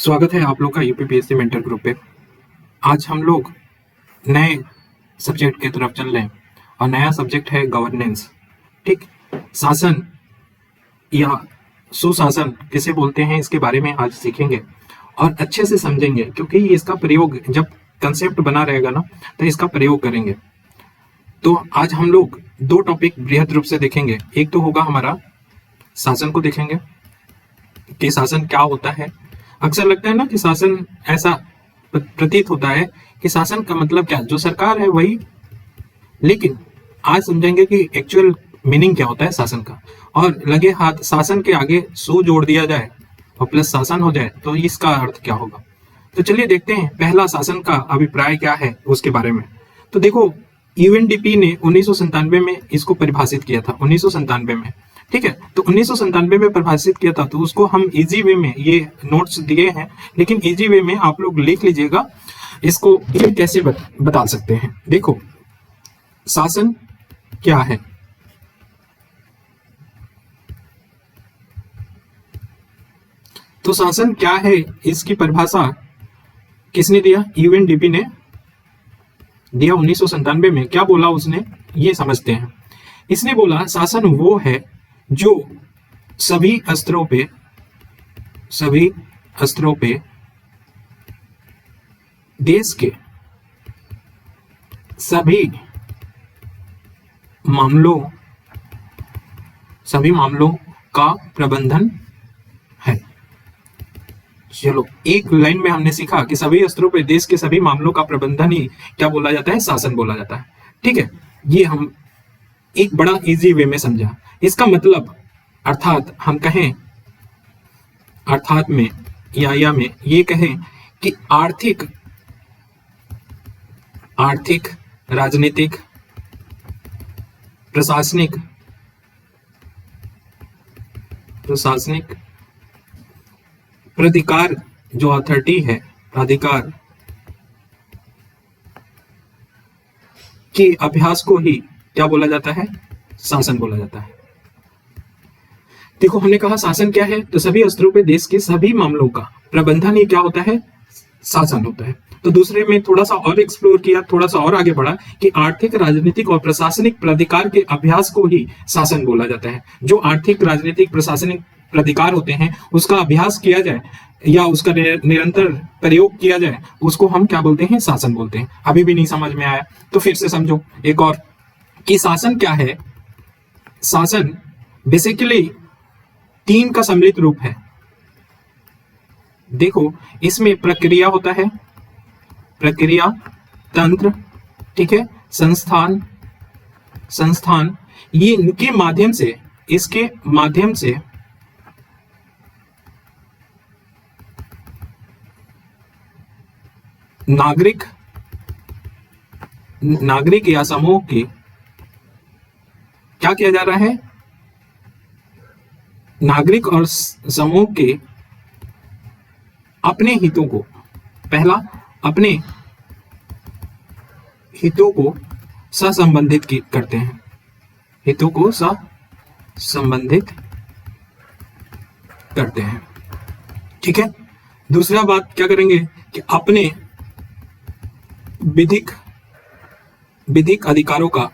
स्वागत है आप लोग का यूपीपीएससी मेंटर ग्रुप पे। आज हम लोग नए सब्जेक्ट की तरफ चल रहे हैं और नया सब्जेक्ट है गवर्नेंस। ठीक, शासन या सुशासन किसे बोलते हैं इसके बारे में आज सीखेंगे और अच्छे से समझेंगे, क्योंकि इसका प्रयोग जब कंसेप्ट बना रहेगा ना तो इसका प्रयोग करेंगे। तो आज हम लोग दो टॉपिक बृहद रूप से देखेंगे। एक तो होगा हमारा शासन को देखेंगे कि शासन क्या होता है। अक्सर लगता है ना कि शासन ऐसा प्रतीत होता है कि शासन का मतलब क्या, जो सरकार है वही, लेकिन आज समझेंगे कि एक्चुअल मीनिंग क्या होता है शासन का। और लगे हाथ शासन के आगे सु जोड़ दिया जाए और प्लस शासन हो जाए तो इसका अर्थ क्या होगा। तो चलिए देखते हैं पहला शासन का अभिप्राय क्या है उसके बारे में। तो देखो, यूएनडीपी ने 1997 में इसको परिभाषित किया था, 1997 में। ठीक है, तो 1997 में परिभाषित किया था, तो उसको हम इजी वे में, ये नोट्स दिए हैं लेकिन इजी वे में आप लोग लिख लीजिएगा इसको ये कैसे बता सकते हैं। देखो, शासन क्या है। तो शासन क्या है इसकी परिभाषा किसने दिया? यूएनडीपी ने दिया 1997 में। क्या बोला उसने, ये समझते हैं। इसने बोला शासन वो है जो सभी स्तरों पे देश के सभी मामलों का प्रबंधन है। चलो, एक लाइन में हमने सीखा कि सभी स्तरों पे देश के सभी मामलों का प्रबंधन ही क्या बोला जाता है? शासन बोला जाता है। ठीक है, ये हम एक बड़ा इजी वे में समझा। इसका मतलब अर्थात हम कहें, अर्थात में या में ये कहें कि आर्थिक, राजनीतिक, प्रशासनिक प्राधिकार, जो अथॉरिटी है, प्राधिकार के अभ्यास को ही क्या बोला जाता है? शासन बोला जाता है। देखो, हमने कहा शासन क्या है, तो सभी स्तरों पे देश के सभी मामलों का प्रबंधन ही क्या होता है? शासन होता है। तो दूसरे में थोड़ा सा और एक्सप्लोर किया, थोड़ा सा और आगे बढ़ा कि आर्थिक, राजनीतिक और प्रशासनिक प्राधिकार के अभ्यास को ही शासन बोला जाता है। जो आर्थिक, राजनीतिक, प्रशासनिक प्राधिकार होते हैं उसका अभ्यास किया जाए या उसका निरंतर प्रयोग किया जाए, उसको हम क्या बोलते हैं? शासन बोलते हैं। अभी भी नहीं समझ में आया तो फिर से समझो एक और, कि शासन क्या है। शासन बेसिकली 3 का सम्मिलित रूप है। देखो, इसमें प्रक्रिया होता है, प्रक्रिया तंत्र, ठीक है, संस्थान, ये इनके माध्यम से, इसके माध्यम से नागरिक या समूह के क्या किया जा रहा है? नागरिक और समूह के अपने हितों को, पहला अपने हितों को सहसंबंधित करते हैं, हितों को सहसंबंधित करते हैं। ठीक है, दूसरा बात क्या करेंगे कि अपने विधिक अधिकारों का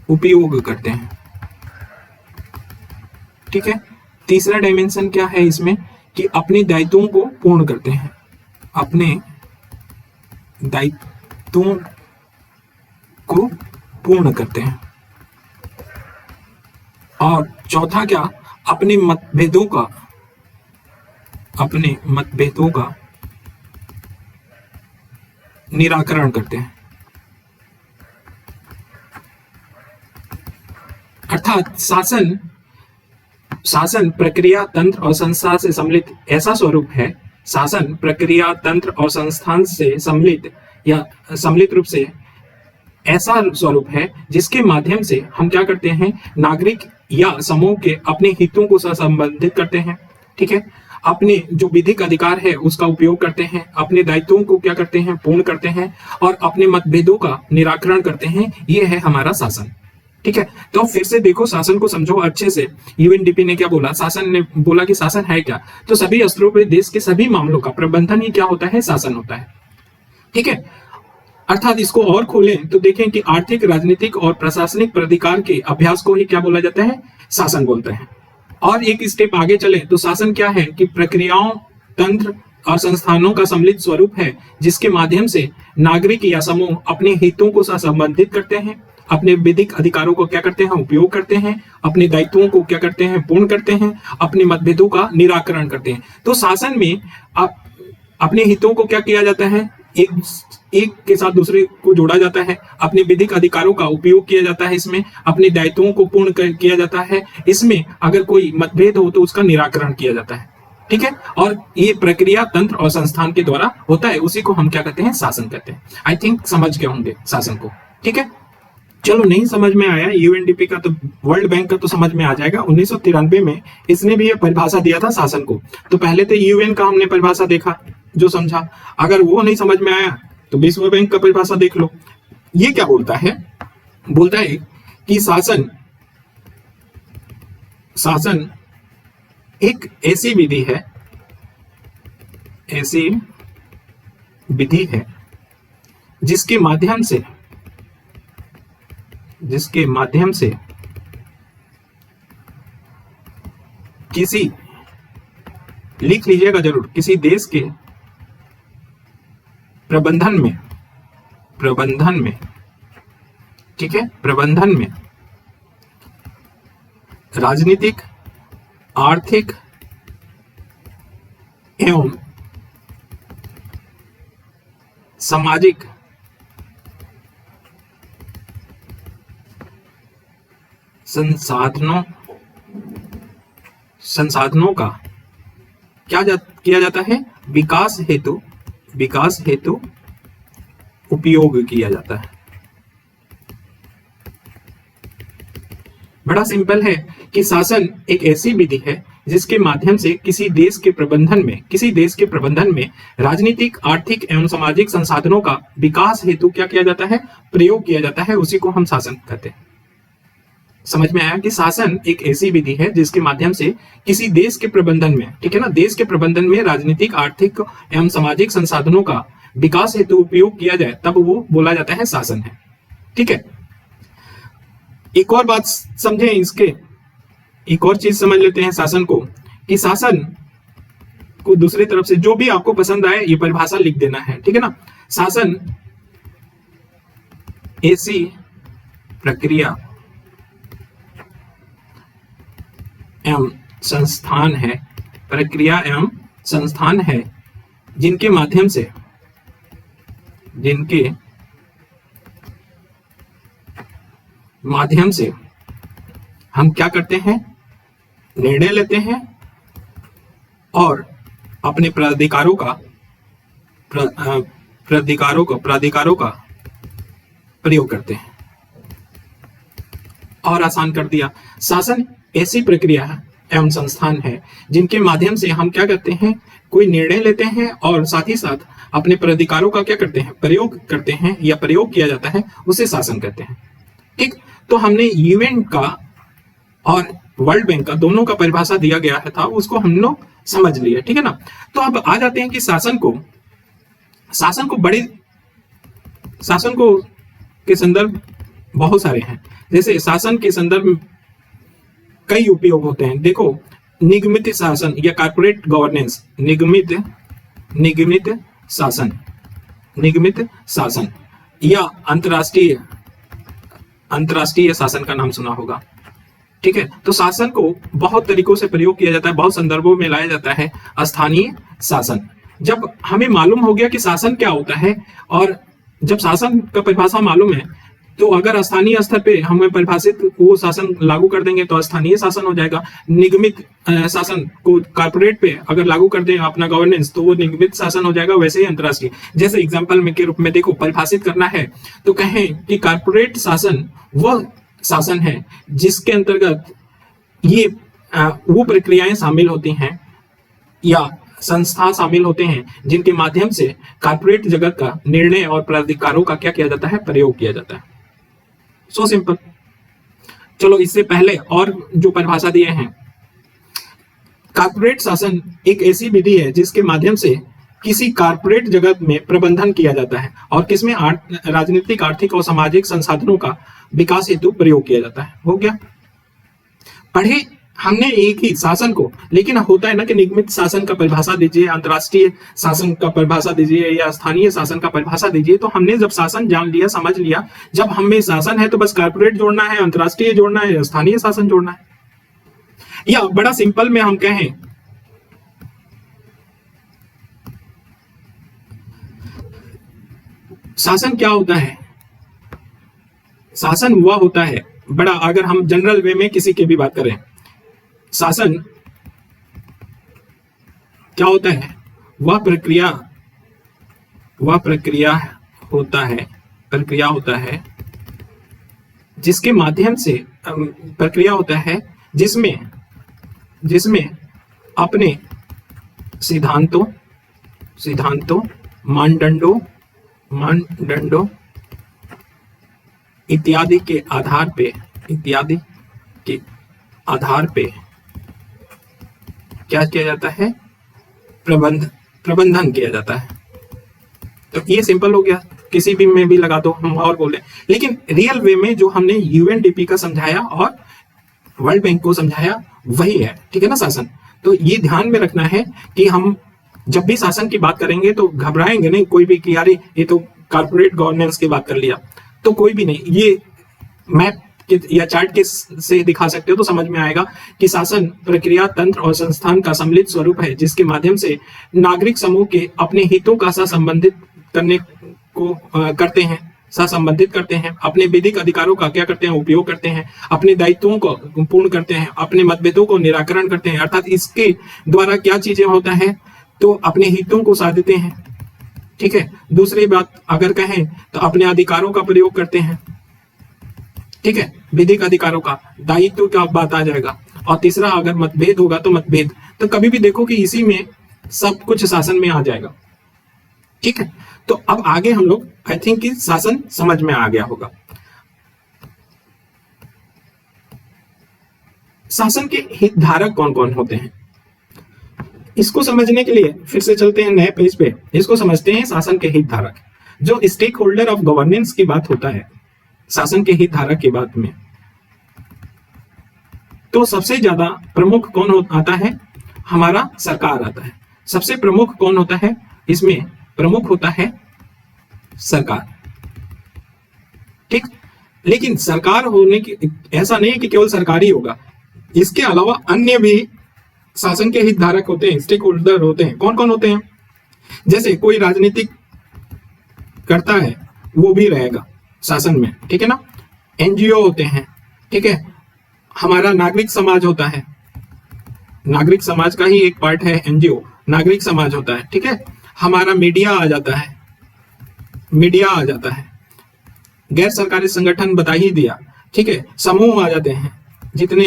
उपयोग करते हैं। ठीक है, तीसरा डायमेंशन क्या है इसमें, कि अपने दायित्वों को पूर्ण करते हैं, अपने दायित्वों को पूर्ण करते हैं। और चौथा क्या, अपने मतभेदों का निराकरण करते हैं। अर्थात शासन प्रक्रिया, तंत्र और संस्थान से सम्मिलित ऐसा स्वरूप है। शासन प्रक्रिया, तंत्र और संस्थान से सम्मिलित रूप से ऐसा स्वरूप है जिसके माध्यम से हम क्या करते हैं? नागरिक या समूह के अपने हितों को संबंधित करते हैं। ठीक है, अपने जो विधिक अधिकार है उसका उपयोग करते हैं, अपने दायित्वों को क्या करते हैं? पूर्ण करते हैं और अपने मतभेदों का निराकरण करते हैं। ये है हमारा शासन। ठीक है, तो फिर से देखो, शासन को समझो अच्छे से। यूएनडीपी ने क्या बोला, शासन ने बोला कि शासन है क्या, तो सभी स्तरों पे देश के सभी मामलों का प्रबंधन ही क्या होता है, शासन होता है। ठीक है, अर्थात इसको और खोलें तो देखें कि आर्थिक, राजनीतिक और प्रशासनिक प्राधिकार के अभ्यास को ही क्या बोला जाता है, शासन बोलते हैं। और एक स्टेप आगे चले तो शासन क्या है कि प्रक्रियाओं, तंत्र और संस्थानों का सम्मिलित स्वरूप है, जिसके माध्यम से नागरिक या समूह अपने हितों को संबंधित करते हैं, अपने विधिक अधिकारों को क्या करते हैं, उपयोग करते हैं, अपने दायित्वों को क्या करते हैं, पूर्ण करते हैं, अपने मतभेदों का निराकरण करते हैं। तो शासन में अपने हितों को क्या किया जाता है, एक के साथ दूसरे को जोड़ा जाता है, अपने विधिक अधिकारों का उपयोग किया जाता है, इसमें अपने दायित्वों को पूर्ण किया जाता है, इसमें अगर कोई मतभेद हो तो उसका निराकरण किया जाता है। ठीक है, और ये प्रक्रिया, तंत्र और संस्थान के द्वारा होता है, उसी को हम क्या कहते हैं, शासन कहते हैं। आई थिंक समझ गए होंगे शासन को। ठीक है, चलो नहीं समझ में आया यूएनडीपी का तो वर्ल्ड बैंक का तो समझ में आ जाएगा। 1993 में इसने भी ये परिभाषा दिया था शासन को। तो पहले तो यूएन का हमने परिभाषा देखा, जो समझा, अगर वो नहीं समझ में आया तो विश्व बैंक का परिभाषा देख लो। ये क्या बोलता है, बोलता है कि शासन एक ऐसी विधि है, ऐसी विधि है जिसके माध्यम से किसी, लिख लीजिएगा जरूर, किसी देश के प्रबंधन में, ठीक है, प्रबंधन में राजनीतिक, आर्थिक एवं सामाजिक संसाधनों का क्या किया जाता है, विकास हेतु उपयोग किया जाता है। बड़ा सिंपल है कि शासन एक ऐसी विधि है जिसके माध्यम से किसी देश के प्रबंधन में राजनीतिक, आर्थिक एवं सामाजिक संसाधनों का विकास हेतु क्या किया जाता है, प्रयोग किया जाता है, उसी को हम शासन कहते हैं। समझ में आया कि शासन एक ऐसी विधि है जिसके माध्यम से किसी देश के प्रबंधन में, ठीक है ना, देश के प्रबंधन में राजनीतिक, आर्थिक एवं सामाजिक संसाधनों का विकास हेतु उपयोग किया जाए, तब वो बोला जाता है शासन है। ठीक है, एक और बात समझें, इसके एक और चीज समझ लेते हैं शासन को, कि शासन को दूसरी तरफ से जो भी आपको पसंद आए ये परिभाषा लिख देना है। ठीक है ना, शासन ऐसी प्रक्रिया एवं संस्थान है जिनके माध्यम से हम क्या करते हैं, निर्णय लेते हैं और अपने प्राधिकारों का प्रयोग करते हैं। और आसान कर दिया, शासन ऐसी प्रक्रिया एवं संस्थान है जिनके माध्यम से हम क्या करते हैं, कोई निर्णय लेते हैं और साथ ही साथ अपने प्राधिकारों का क्या करते हैं, प्रयोग करते हैं या प्रयोग किया जाता है, उसे शासन कहते हैं। ठीक, तो हमने यूएन का और वर्ल्ड बैंक का दोनों का परिभाषा दिया गया था, उसको हम लोग समझ लिए। ठीक है ना, तो अब आ जाते हैं कि शासन को के संदर्भ बहुत सारे हैं। जैसे शासन के संदर्भ में कई उपयोग होते हैं। देखो, निगमित शासन या कॉर्पोरेट गवर्नेंस, निगमित शासन या अंतरराष्ट्रीय शासन का नाम सुना होगा। ठीक है, तो शासन को बहुत तरीकों से प्रयोग किया जाता है, बहुत संदर्भों में लाया जाता है। स्थानीय शासन, जब हमें मालूम हो गया कि शासन क्या होता है और जब शासन का परिभाषा मालूम है, तो अगर स्थानीय स्तर पे हमें परिभाषित वो शासन लागू कर देंगे तो स्थानीय शासन हो जाएगा। निगमित शासन को कॉर्पोरेट पे अगर लागू कर दें अपना गवर्नेंस, तो वो निगमित शासन हो जाएगा। वैसे ही अंतरराष्ट्रीय, जैसे एग्जांपल में के रूप में देखो, परिभाषित करना है तो कहें कि कॉर्पोरेट शासन वह शासन है जिसके अंतर्गत ये वो प्रक्रियाएं शामिल होती हैं या संस्था शामिल होते हैं जिनके माध्यम से कॉर्पोरेट जगत का निर्णय और प्राधिकारों का क्या किया जाता है, प्रयोग किया जाता है। So simple. चलो इससे पहले और जो परिभाषा दिए हैं, कारपोरेट शासन एक ऐसी विधि है जिसके माध्यम से किसी कारपोरेट जगत में प्रबंधन किया जाता है और किसमें राजनीतिक, आर्थिक और सामाजिक संसाधनों का विकास हेतु प्रयोग किया जाता है। हो गया। पढ़े हमने एक ही शासन को, लेकिन होता है ना कि निगमित शासन का परिभाषा दीजिए, अंतरराष्ट्रीय शासन का परिभाषा दीजिए या स्थानीय शासन का परिभाषा दीजिए। तो हमने जब शासन जान लिया, समझ लिया, जब हमें शासन है तो बस कारपोरेट जोड़ना है, अंतरराष्ट्रीय जोड़ना है, स्थानीय शासन जोड़ना है। या बड़ा सिंपल में हम कहें, शासन क्या होता है? शासन वह होता है, बड़ा अगर हम जनरल वे में किसी की भी बात करें, शासन क्या होता है? वह प्रक्रिया होता है जिसके माध्यम से प्रक्रिया होता है जिसमें अपने सिद्धांतों, मानदंडों इत्यादि के आधार पे क्या किया जाता है? प्रबंधन किया जाता है। तो ये सिंपल हो गया, किसी भी में भी लगा दो, हम और बोले। लेकिन रियल वे में जो हमने यूएनडीपी का समझाया और वर्ल्ड बैंक को समझाया वही है, ठीक है ना, शासन। तो ये ध्यान में रखना है कि हम जब भी शासन की बात करेंगे तो घबराएंगे नहीं कोई भी कि यार ये तो कारपोरेट गवर्नेंस की बात कर लिया, तो कोई भी नहीं। ये मैप या चार्ट के से दिखा सकते हो तो समझ में आएगा कि शासन प्रक्रिया, तंत्र और संस्थान का सम्मिलित स्वरूप है जिसके माध्यम से नागरिक समूह के अपने हितों का सहसंबंधित करते हैं, अपने विधिक अधिकारों का क्या करते हैं? उपयोग करते हैं, अपने दायित्वों को पूर्ण करते हैं, अपने मतभेदों को निराकरण करते हैं। अर्थात इसके द्वारा क्या चीजें होता है? तो अपने हितों को साधते हैं, ठीक है। दूसरी बात अगर कहें तो अपने अधिकारों का प्रयोग करते हैं, ठीक है, विधिक अधिकारों का, दायित्व का बात आ जाएगा। और तीसरा अगर मतभेद होगा तो मतभेद, तो कभी भी देखो कि इसी में सब कुछ शासन में आ जाएगा, ठीक है। तो अब आगे हम लोग आई थिंक कि शासन समझ में आ गया होगा। शासन के हितधारक कौन कौन होते हैं, इसको समझने के लिए फिर से चलते हैं नए पेज पे। इसको समझते हैं शासन के हितधारक। जो स्टेक होल्डर ऑफ गवर्नेंस की बात होता है शासन के हितधारक की बात में, तो सबसे ज्यादा प्रमुख कौन आता है? हमारा सरकार आता है। सबसे प्रमुख कौन होता है इसमें? प्रमुख होता है सरकार, ठीक। लेकिन सरकार होने की ऐसा नहीं कि केवल सरकार ही होगा, इसके अलावा अन्य भी शासन के हितधारक होते हैं, स्टेक होल्डर होते हैं। कौन कौन होते हैं? जैसे कोई राजनीतिक करता है वो भी रहेगा शासन में, ठीक है ना। एनजीओ होते हैं, ठीक है। हमारा नागरिक समाज होता है, नागरिक समाज का ही एक पार्ट है एनजीओ, नागरिक समाज होता है, ठीक है। हमारा मीडिया आ जाता है, गैर सरकारी संगठन बता ही दिया, ठीक है। समूह आ जाते हैं, जितने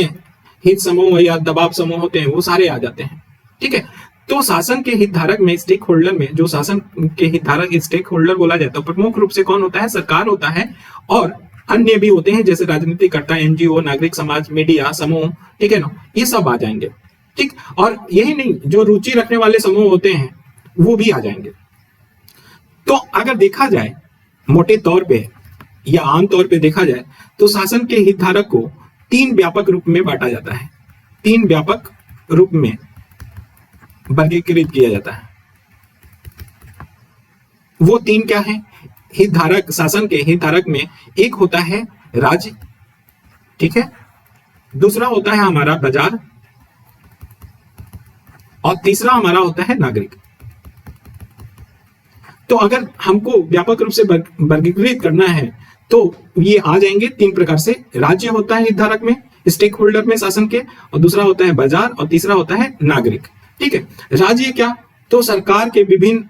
हित समूह या दबाव समूह होते हैं वो सारे आ जाते हैं, ठीक है। तो शासन के हितधारक में, स्टेक होल्डर में, जो शासन के हितधारक स्टेक होल्डर बोला जाता है, प्रमुख रूप से कौन होता है? सरकार होता है। और अन्य भी होते हैं जैसे राजनीतिकर्ता, एनजीओ, नागरिक समाज, मीडिया, समूह, ठीक है ना, ये सब आ जाएंगे, ठीक। और यही नहीं, जो रुचि रखने वाले समूह होते हैं वो भी आ जाएंगे। तो अगर देखा जाए मोटे तौर पे या आम तौर पे देखा जाए तो शासन के हितधारक को तीन व्यापक रूप में बांटा जाता है, तीन व्यापक रूप में वर्गीकृत किया जाता है। वो तीन क्या है? हितधारक, शासन के हितधारक में एक होता है राज्य, ठीक है, दूसरा होता है हमारा बाजार, और तीसरा हमारा होता है नागरिक। तो अगर हमको व्यापक रूप से वर्गीकृत करना है तो ये आ जाएंगे तीन प्रकार से। राज्य होता है हितधारक में, स्टेक होल्डर में शासन के, और दूसरा होता है बाजार, और तीसरा होता है नागरिक, ठीक है। राज्य क्या? तो सरकार के विभिन्न,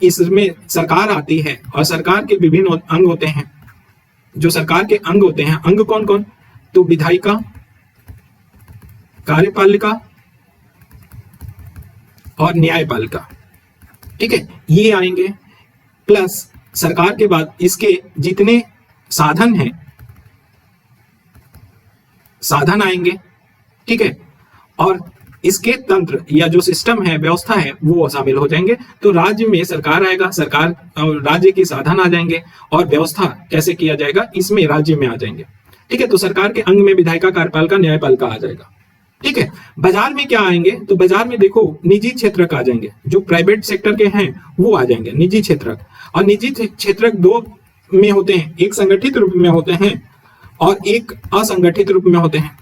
इसमें सरकार आती है और सरकार के विभिन्न अंग होते हैं। जो सरकार के अंग होते हैं, अंग कौन कौन? तो विधायिका, कार्यपालिका और न्यायपालिका, ठीक है, ये आएंगे। प्लस सरकार के बाद इसके जितने साधन हैं, साधन आएंगे, ठीक है, और इसके तंत्र या जो सिस्टम है, व्यवस्था है, वो शामिल हो जाएंगे। तो राज्य में सरकार आएगा, सरकार और राज्य के साधन आ जाएंगे, और व्यवस्था कैसे किया जाएगा इसमें राज्य में आ जाएंगे, ठीक है। तो सरकार के अंग में विधायिका, कार्यपालिका, न्यायपालिका आ जाएगा, ठीक है। बाजार में क्या आएंगे, तो बाजार में देखो निजी क्षेत्रक आ जाएंगे, जो प्राइवेट सेक्टर के हैं वो आ जाएंगे निजी क्षेत्रक। और निजी क्षेत्रक दो में होते हैं, एक संगठित रूप में होते हैं और एक असंगठित रूप में होते हैं।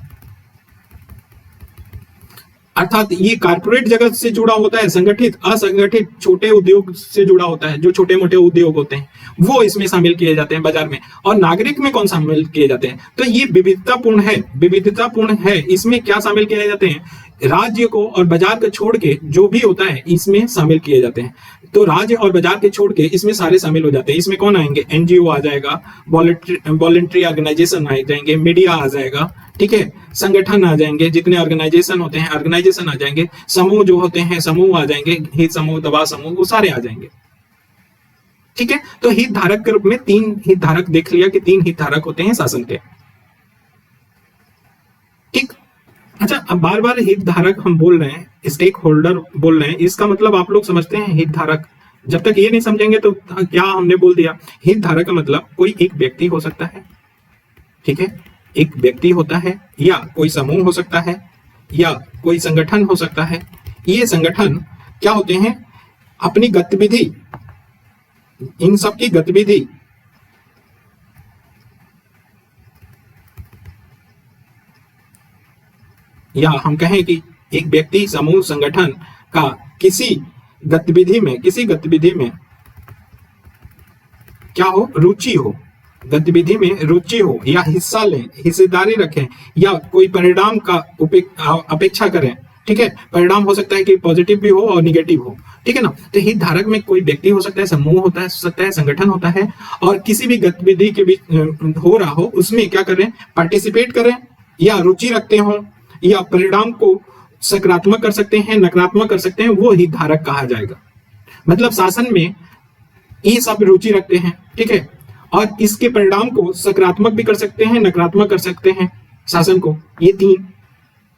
अर्थात ये कारपोरेट जगत से जुड़ा होता है संगठित, असंगठित छोटे उद्योग से जुड़ा होता है, जो छोटे मोटे उद्योग होते हैं वो इसमें शामिल किए जाते हैं बाजार में। और नागरिक में कौन शामिल किए जाते हैं, तो ये विविधतापूर्ण है, विविधतापूर्ण है। इसमें क्या शामिल किए जाते हैं, राज्य को और बाजार को छोड़ के जो भी होता है इसमें शामिल किए जाते हैं। तो राज्य और बाजार के छोड़ के इसमें सारे शामिल हो जाते हैं। इसमें कौन आएंगे, एनजीओ आ जाएगा, वॉलंटरी ऑर्गेनाइजेशन आ जाएंगे, मीडिया आ जाएगा, ठीक है, संगठन आ जाएंगे, जितने ऑर्गेनाइजेशन होते हैं ऑर्गेनाइजेशन आ जाएंगे, समूह जो होते हैं समूह आ जाएंगे, हित समूह, दबाव समूह, वो सारे आ जाएंगे, ठीक है। तो हित धारक के रूप में 3 हित धारक देख लिया कि 3 हित धारक होते हैं शासन के, ठीक। अच्छा, अब बार बार हित धारक हम बोल रहे हैं, स्टेक होल्डर बोल रहे हैं, इसका मतलब आप लोग समझते हैं हित धारक। जब तक ये नहीं समझेंगे तो क्या हमने बोल दिया, हित धारक का मतलब कोई एक व्यक्ति हो सकता है, ठीक है, एक व्यक्ति होता है, या कोई समूह हो सकता है, या कोई संगठन हो सकता है। ये संगठन क्या होते हैं, अपनी गतिविधि, इन सब की गतिविधि या हम कहें कि एक व्यक्ति, समूह, संगठन का किसी गतिविधि में क्या हो, रुचि हो, गतिविधि में रुचि हो, या हिस्सा लें, हिस्सेदारी रखें, या कोई परिणाम का अपेक्षा करें, ठीक है। परिणाम हो सकता है कि पॉजिटिव भी हो और निगेटिव हो, ठीक है ना। तो हित धारक में कोई व्यक्ति हो सकता है, समूह होता है, सकता है, संगठन होता है, और किसी भी गतिविधि के बीच हो रहा हो उसमें क्या करें, पार्टिसिपेट करें, या रुचि रखते हो, या परिणाम को सकारात्मक कर सकते हैं, नकारात्मक कर सकते हैं, वो हित धारक कहा जाएगा। मतलब शासन में ये सब रुचि रखते हैं, ठीक है, और इसके परिणाम को सकारात्मक भी कर सकते हैं, नकारात्मक कर सकते हैं शासन को, ये 3,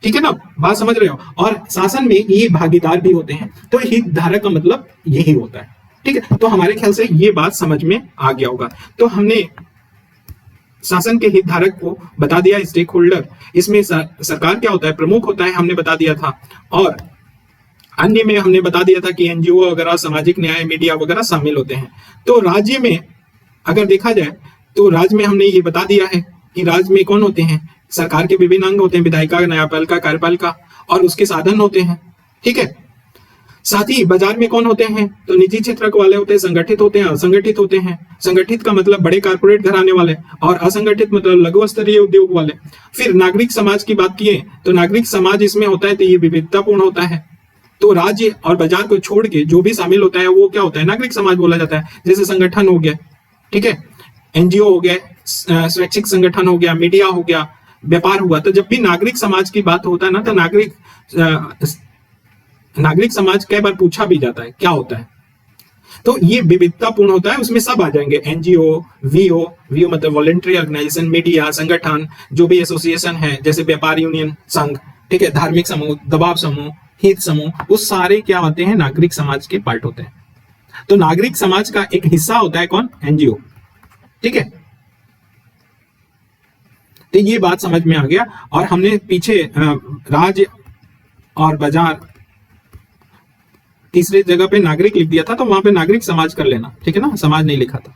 ठीक है ना, बात समझ रहे हो। और शासन में ये भागीदार भी होते हैं। तो हित धारक का मतलब यही होता है, ठीक है। तो हमारे ख्याल से ये बात समझ में आ गया होगा। तो हमने शासन के हित धारक को बता दिया, स्टेक होल्डर, इसमें सरकार क्या होता है, प्रमुख होता है, हमने बता दिया था। और अन्य में हमने बता दिया था कि एनजीओ वगैरह, सामाजिक न्याय, मीडिया वगैरह शामिल होते हैं। तो राज्य में अगर देखा जाए तो राज्य में हमने ये बता दिया है कि राज्य में कौन होते हैं, सरकार के विभिन्न अंग होते हैं, विधायिका, न्यायपालिका, कार्यपालिका, और उसके साधन होते हैं, ठीक है। साथ ही बाजार में कौन होते हैं, तो निजी क्षेत्र वाले होते हैं, संगठित होते हैं, असंगठित होते हैं। संगठित का मतलब बड़े कारपोरेट घराने वाले, और असंगठित मतलब लघु स्तरीय उद्योग वाले। फिर नागरिक समाज की बात किए तो नागरिक समाज इसमें होता है, तो ये विविधतापूर्ण होता है। तो राज्य और बाजार को छोड़ के जो भी शामिल होता है वो क्या होता है, नागरिक समाज बोला जाता है। जैसे संगठन हो गया, ठीक है, एनजीओ हो गया, स्वैच्छिक संगठन हो गया, मीडिया हो गया, व्यापार हुआ। तो जब भी नागरिक समाज की बात होता है ना, तो नागरिक समाज कई बार पूछा भी जाता है क्या होता है। तो ये विविधतापूर्ण होता है, उसमें सब आ जाएंगे, एनजीओ, वीओ मतलब वॉलंटरी ऑर्गेनाइजेशन, मीडिया, संगठन, जो भी एसोसिएशन है, जैसे व्यापार यूनियन, संघ, ठीक है, धार्मिक समूह, दबाव समूह, हित समूह, वो सारे क्या होते हैं, नागरिक समाज के पार्ट होते हैं। तो नागरिक समाज का एक हिस्सा होता है कौन, एनजीओ, ठीक है। तो ये बात समझ में आ गया। और हमने पीछे राज्य और बाजार तीसरे जगह पे नागरिक लिख दिया था, तो वहां पे नागरिक समाज कर लेना, ठीक है ना, समाज नहीं लिखा था,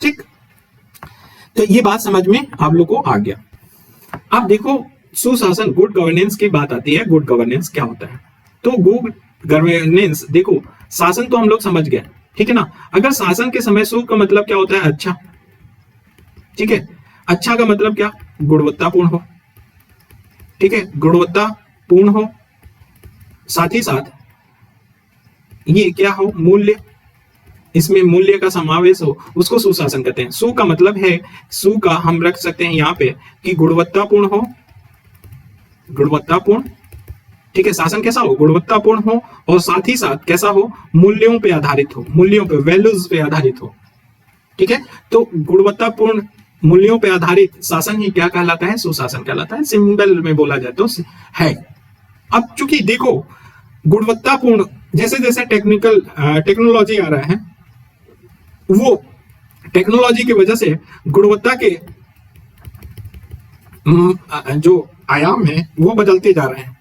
ठीक। तो ये बात समझ में आप लोग को आ गया। अब देखो सुशासन, गुड गवर्नेंस की बात आती है। गुड गवर्नेंस क्या होता है, तो गुड गवर्नेंस, देखो शासन तो हम लोग समझ गए, ठीक है ना। अगर शासन के समय सु का मतलब क्या होता है, अच्छा, ठीक है। अच्छा का मतलब क्या, गुणवत्तापूर्ण हो, ठीक है, गुणवत्तापूर्ण हो। साथ ही साथ ये क्या हो, मूल्य, इसमें मूल्य का समावेश हो, उसको सुशासन कहते हैं। सु का मतलब है, सु का हम रख सकते हैं यहाँ पे कि गुणवत्तापूर्ण हो, गुणवत्तापूर्ण, ठीक है। शासन कैसा हो, गुणवत्तापूर्ण हो, और साथ ही साथ कैसा हो, मूल्यों पे आधारित हो, मूल्यों पे, वैल्यूज पे आधारित हो, ठीक है। तो गुणवत्तापूर्ण मूल्यों पे आधारित शासन ही क्या कहलाता है? सुशासन कहलाता है। सिंबल में बोला जाए तो है। अब चूंकि देखो गुणवत्तापूर्ण, जैसे जैसे टेक्नोलॉजी आ रहा है, वो टेक्नोलॉजी की वजह से गुणवत्ता के जो आयाम है वो बदलते जा रहे हैं।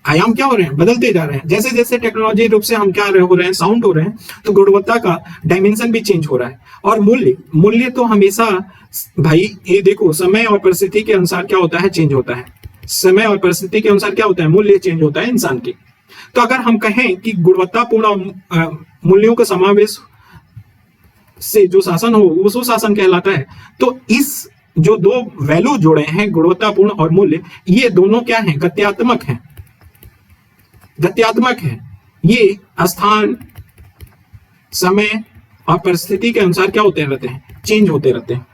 आयाम क्या हो रहे हैं? बदलते जा रहे हैं। जैसे जैसे टेक्नोलॉजी रूप से हम क्या हो रहे हैं, साउंड हो रहे हैं, तो गुणवत्ता का डायमेंशन भी चेंज हो रहा है। और मूल्य, मूल्य तो हमेशा भाई ये देखो समय और परिस्थिति के अनुसार क्या होता है? चेंज होता है। समय और परिस्थिति के अनुसार क्या होता है? मूल्य चेंज होता है इंसान की। तो अगर हम कहें कि गुणवत्तापूर्ण मूल्यों का समावेश से जो शासन हो वो सुशासन कहलाता है, तो इस जो दो वैल्यू जोड़े हैं, गुणवत्तापूर्ण और मूल्य, ये दोनों क्या हैं? गत्यात्मक हैं। गत्यात्मक है। ये स्थान, समय और परिस्थिति के अनुसार क्या होते रहते हैं? चेंज होते रहते हैं।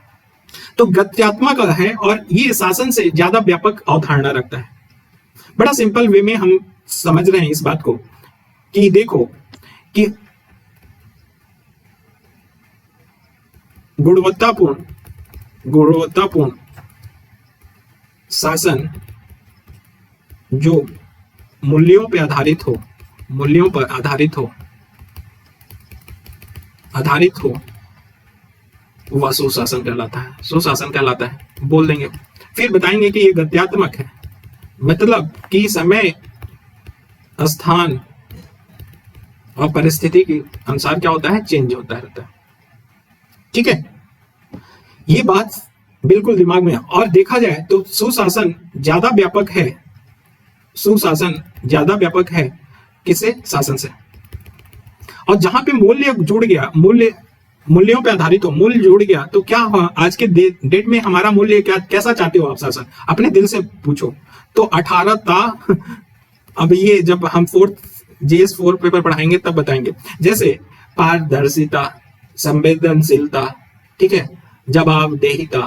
तो गत्यात्मक है और ये शासन से ज्यादा व्यापक अवधारणा रखता है। बड़ा सिंपल वे में हम समझ रहे हैं इस बात को कि देखो कि गुणवत्तापूर्ण शासन जो मूल्यों पे आधारित हो, मूल्यों पर आधारित हो वह सुशासन कहलाता है। सुशासन कहलाता है बोल देंगे। फिर बताएंगे कि ये गत्यात्मक है, मतलब कि समय, स्थान और परिस्थिति के अनुसार क्या होता है? चेंज होता रहता है। ठीक है, ये बात बिल्कुल दिमाग में। और देखा जाए तो सुशासन ज्यादा व्यापक है, सुशासन ज्यादा व्यापक है किससे? शासन से। और जहां पे मूल्य जुड़ गया, मूल्यों पे आधारित हो, मूल्य जुड़ गया, तो क्या हुआ? आज के डेट में हमारा मूल्य क्या, कैसा चाहते हो आप शासन? अपने दिल से पूछो तो 18 था। अब ये जब हम GS 4 पेपर पढ़ाएंगे तब बताएंगे। जैसे पारदर्शिता, संवेदनशीलता, ठीक है, जवाबदेहिता,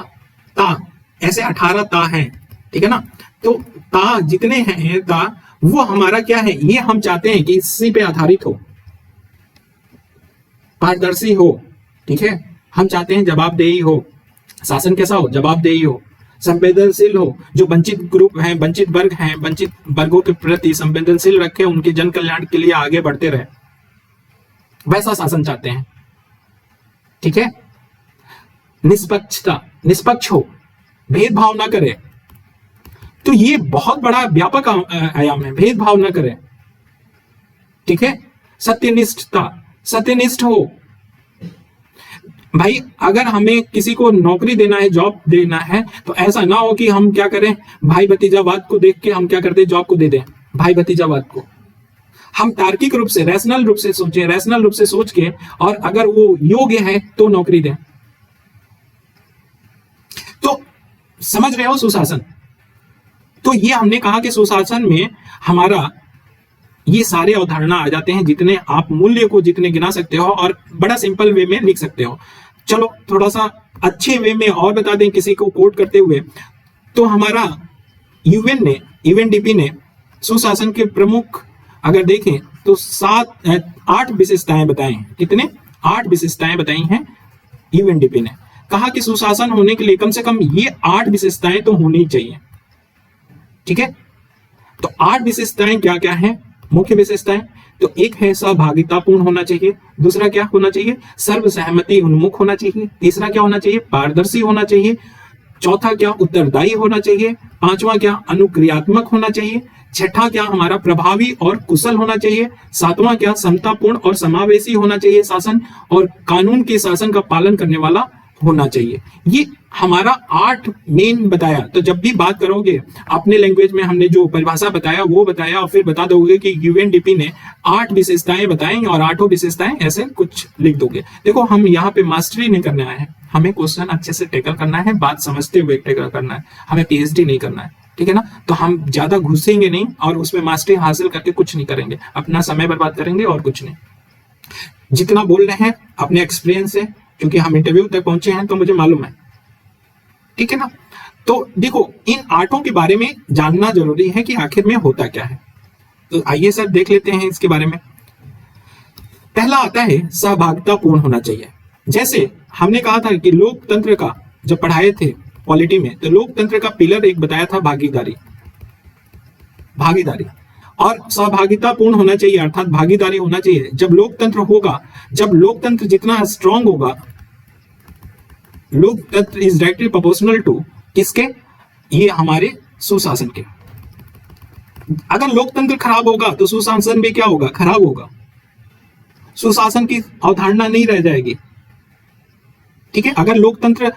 ता, ऐसे 18 ता हैं। ठीक है ना? तो ता जितने हैं, ता वो हमारा क्या है? ये हम चाहते हैं कि इसी पे आधारित हो, पारदर्शी हो। ठीक है, हम चाहते हैं जवाबदेही हो, शासन कैसा हो? जवाबदेही हो, संवेदनशील हो, जो वंचित ग्रुप हैं, वंचित वर्ग हैं, वंचित वर्गों के प्रति संवेदनशील रखे, उनके जन कल्याण के लिए आगे बढ़ते रहे, वैसा शासन चाहते हैं। ठीक है, निष्पक्षता, निष्पक्ष हो, भेदभाव ना करे। तो ये बहुत बड़ा व्यापक आयाम है, भेदभाव ना करे। ठीक है, सत्यनिष्ठता, सत्यनिष्ठ हो। भाई अगर हमें किसी को नौकरी देना है, जॉब देना है, तो ऐसा ना हो कि हम क्या करें, भाई भतीजावाद को देख के हम क्या करते हैं, जॉब को दे दें। भाई भतीजावाद को हम तार्किक रूप से, रैशनल रूप से सोचें, रैशनल रूप से सोच के, और अगर वो योग्य है तो नौकरी दें। तो समझ रहे हो सुशासन? तो ये हमने कहा कि सुशासन में हमारा ये सारे अवधारणा आ जाते हैं, जितने आप मूल्य को जितने गिना सकते हो, और बड़ा सिंपल वे में लिख सकते हो। चलो थोड़ा सा अच्छे वे में और बता दें किसी को कोट करते हुए, तो हमारा यूएनडीपी ने सुशासन के प्रमुख अगर देखें तो 8 विशेषताएं बताई हैं। कितने? 8 विशेषताएं बताई हैं यूएनडीपी ने। कहा कि सुशासन होने के लिए कम से कम ये 8 विशेषताएं तो होनी चाहिए। ठीक है, तो 8 विशेषताएं क्या क्या हैं? मुख्य विशेषताएं तो एक है सहभागितापूर्ण होना चाहिए, दूसरा क्या होना चाहिए? सर्वसहमति उन्मुख होना चाहिए, तीसरा क्या होना चाहिए? पारदर्शी होना चाहिए, चौथा क्या? उत्तरदायी होना चाहिए, पांचवा क्या? अनुक्रियात्मक होना चाहिए, छठा क्या? हमारा प्रभावी और कुशल होना चाहिए, सातवां क्या? समतापूर्ण और समावेशी होना चाहिए शासन, और कानून के शासन का पालन करने वाला होना चाहिए। ये हमारा 8 मेन बताया। तो जब भी बात करोगे अपने लैंग्वेज में, हमने जो परिभाषा बताया वो बताया, और फिर बता दोगे कि यूएनडीपी ने 8 विशेषताएं बताई, और 8 विशेषताएं ऐसे कुछ लिख दोगे। देखो हम यहाँ पे मास्टरी नहीं करने आए हैं, हमें क्वेश्चन अच्छे से टैकल करना है, बात समझते हुए टैकल करना है, हमें पीएचडी नहीं करना है। ठीक है ना? तो हम ज्यादा घुसेंगे नहीं और उसमें मास्टरी हासिल करके कुछ नहीं करेंगे, अपना समय बर्बाद करेंगे और कुछ नहीं। जितना बोल रहे हैं अपने एक्सपीरियंस से, क्योंकि हम इंटरव्यू तक पहुंचे हैं तो मुझे मालूम है। ठीक है ना? तो देखो इन 8 के बारे में जानना जरूरी है कि आखिर में होता क्या है। तो आइए सर देख लेते हैं इसके बारे में। पहला आता है सहभागितापूर्ण होना चाहिए। जैसे हमने कहा था कि लोकतंत्र का जब पढ़ाए थे पॉलिटी में, तो लोकतंत्र का पिलर एक बताया था भागीदारी। भागीदारी और सहभागितापूर्ण होना चाहिए, अर्थात भागीदारी होना चाहिए। जब लोकतंत्र होगा, जब लोकतंत्र जितना स्ट्रांग होगा, लोकतंत्र इज डायरेक्टली प्रोपोर्शनल टू किसके, ये हमारे सुशासन के। अगर लोकतंत्र खराब होगा तो सुशासन भी क्या होगा, खराब होगा। सुशासन की अवधारणा नहीं रह जाएगी। ठीक है, अगर लोकतंत्र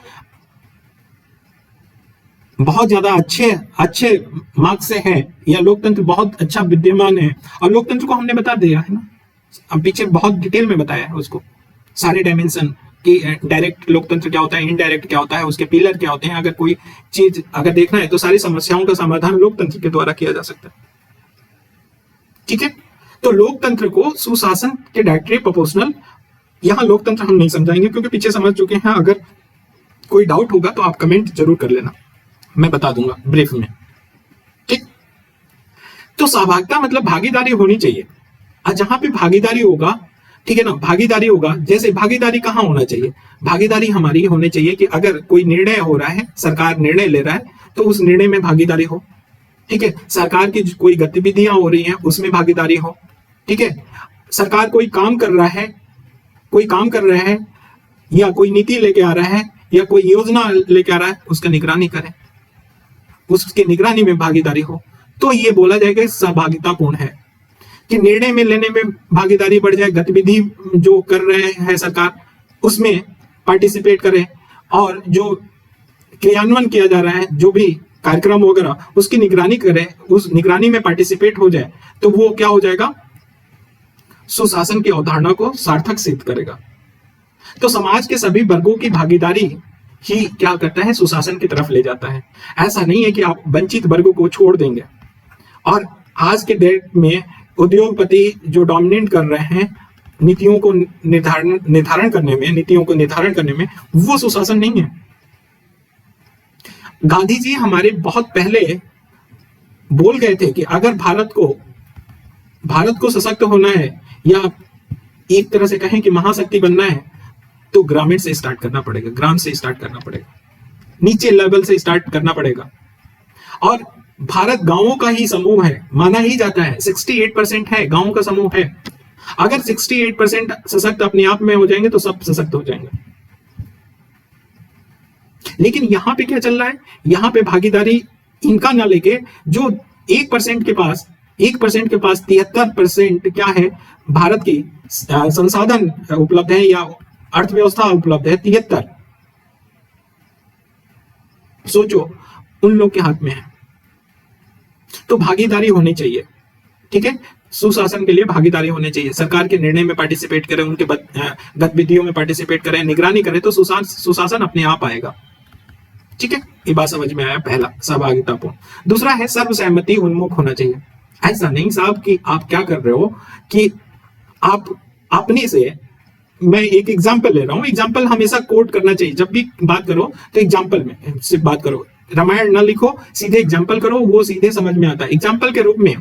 बहुत ज्यादा अच्छे मार्ग से है, या लोकतंत्र बहुत अच्छा विद्यमान है, और लोकतंत्र को हमने बता दिया है ना, अब पीछे बहुत डिटेल में बताया है उसको, सारे डायमेंशन कि डायरेक्ट लोकतंत्र क्या होता है, इनडायरेक्ट क्या होता है, उसके पिलर क्या होते हैं। अगर कोई चीज अगर देखना है तो सारी समस्याओं का समाधान लोकतंत्र के द्वारा किया जा सकता है। ठीक है, तो लोकतंत्र को सुशासन के डायरेक्टली प्रोपोर्शनल, यहां लोकतंत्र हम नहीं समझाएंगे क्योंकि पीछे समझ चुके हैं। अगर कोई डाउट होगा तो आप कमेंट जरूर कर लेना, मैं बता दूंगा ब्रीफ में। ठीक, तो सहभागिता मतलब भागीदारी होनी चाहिए। और जहां पे भागीदारी होगा, ठीक है ना, भागीदारी होगा, जैसे भागीदारी कहाँ होना चाहिए, भागीदारी हमारी होनी चाहिए कि अगर कोई निर्णय हो रहा है, सरकार निर्णय ले रहा है, तो उस निर्णय में भागीदारी हो। ठीक है, सरकार की कोई गतिविधियां हो रही हैं उसमें भागीदारी हो। ठीक है, सरकार कोई काम कर रहा है, या कोई नीति लेके आ रहा है, या कोई योजना लेके आ रहा है, उसका निगरानी करें, उसके निगरानी में भागीदारी हो, तो ये बोला जाएगा सहभागितापूर्ण है। कि निर्णय में लेने में भागीदारी बढ़ जाए, गतिविधि जो कर रहे हैं सरकार उसमें पार्टिसिपेट करें, और जो क्रियान्वयन किया जा रहा है, जो भी कार्यक्रम वगैरह, उसकी निगरानी करें, उस निगरानी में पार्टिसिपेट हो जाए, तो वो क्या हो जाएगा, सुशासन की अवधारणा को सार्थक सिद्ध करेगा। तो समाज के सभी वर्गों की भागीदारी ही क्या करता है, सुशासन की तरफ ले जाता है। ऐसा नहीं है कि आप वंचित वर्गों को छोड़ देंगे। और आज के डेट में उद्योगपति जो डोमिनेट कर रहे हैं नीतियों को निर्धारण करने में, वो सुशासन नहीं है। गांधी जी हमारे बहुत पहले बोल गए थे कि अगर भारत को सशक्त होना है, या एक तरह से कहें कि महाशक्ति बनना है, तो ग्रामीण से स्टार्ट करना पड़ेगा, ग्राम से स्टार्ट करना पड़ेगा, नीचे लेवल से स्टार्ट करना पड़ेगा। और भारत गांवों का ही समूह है, माना ही जाता है, 68% है गांवों का समूह है। अगर 68% सशक्त अपने आप में हो जाएंगे तो सब सशक्त हो जाएंगे। लेकिन यहां पे क्या चल रहा है, यहां पे भागीदारी इनका ना लेके जो 1% के पास 73% क्या है, भारत की संसाधन उपलब्ध है या अर्थव्यवस्था उपलब्ध है, 73। सोचो उन लोग के हाथ में है। तो भागीदारी होनी चाहिए। ठीक है, सुशासन के लिए भागीदारी होनी चाहिए। सरकार के निर्णय में पार्टिसिपेट करें, उनके गतिविधियों में पार्टिसिपेट करें, निगरानी करें, तो सुशासन अपने आप आएगा। ठीक है, ये बात समझ में आया, पहला सहभागितापूर्ण। दूसरा है सर्वसहमति उन्मुख होना चाहिए। ऐसा नहीं साहब कि आप क्या कर रहे हो कि आप अपने से, मैं एक एग्जाम्पल ले रहा हूं, एग्जाम्पल हमेशा कोट करना चाहिए। जब भी बात करो तो एग्जाम्पल में सिर्फ बात करो, रामायण ना लिखो, सीधे एग्जाम्पल करो, वो सीधे समझ में आता है। एग्जाम्पल के रूप में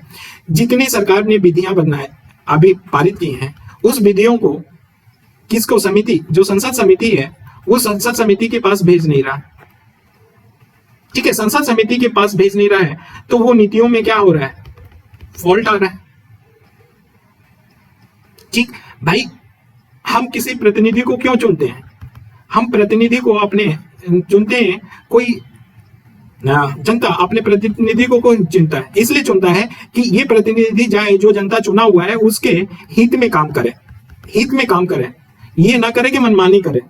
जितनी सरकार ने विधियां बनाए अभी पारित की हैं, उस विधियों को किसको, समिति, जो संसद समिति है, वो संसद समिति के पास भेज नहीं रहा। ठीक है, संसद समिति के पास भेज नहीं रहा है, तो वो नीतियों में क्या हो रहा है, फॉल्ट आ रहा है। ठीक भाई, हम किसी प्रतिनिधि को क्यों चुनते हैं, हम प्रतिनिधि को अपने चुनते हैं, कोई जनता अपने प्रतिनिधि को कौन चुनता है, इसलिए चुनता है कि ये प्रतिनिधि जाए, जो जनता चुना हुआ है उसके हित में काम करे, ये ना करे कि मनमानी करे।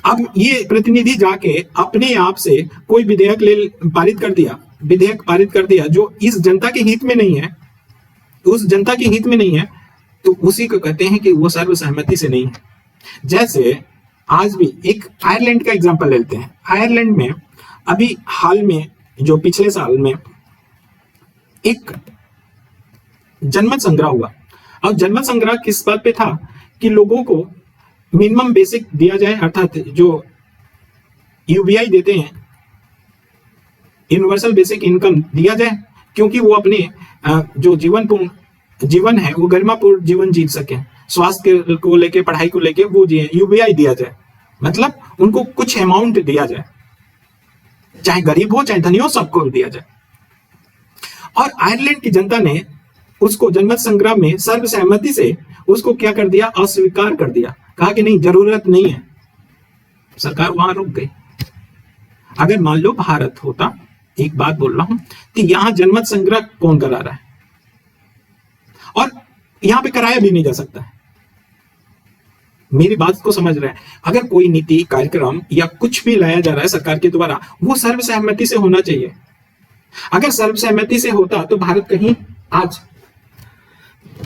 अब ये प्रतिनिधि जाके अपने आप से कोई विधेयक पारित कर दिया जो इस जनता के हित में नहीं है, उस जनता के हित में नहीं है, तो उसी को कहते हैं कि वो सर्वसहमति से नहीं है। जैसे आज भी एक आयरलैंड का एग्जांपल लेते हैं। आयरलैंड में अभी हाल में, जो पिछले साल में एक जनमत संग्रह हुआ, और जनमत संग्रह किस बात पे था कि लोगों को मिनिमम बेसिक दिया जाए, अर्थात जो यूबीआई देते हैं, यूनिवर्सल बेसिक इनकम दिया जाए, क्योंकि वो अपने जो जीवन है वो गरिमापूर्ण जीवन जी सके, स्वास्थ्य को लेके, पढ़ाई को लेके वो जिए, यूबीआई दिया जाए। मतलब उनको कुछ अमाउंट दिया जाए, चाहे गरीब हो चाहे धनी हो, सबको दिया जाए। और आयरलैंड की जनता ने उसको जनमत संग्राम में सर्वसहमति से उसको क्या कर दिया, अस्वीकार कर दिया, कहा कि नहीं जरूरत नहीं है। सरकार वहां रुक गई। अगर मान लो भारत होता, एक बात बोल रहा हूं कि यहां जनमत संग्रह कौन करा रहा है, और यहां पे कराया भी नहीं जा सकता है। मेरी बात को समझ रहे हैं? अगर कोई नीति कार्यक्रम या कुछ भी लाया जा रहा है सरकार के द्वारा, वो सर्वसहमति से होना चाहिए। अगर सर्वसहमति से होता तो भारत कहीं आज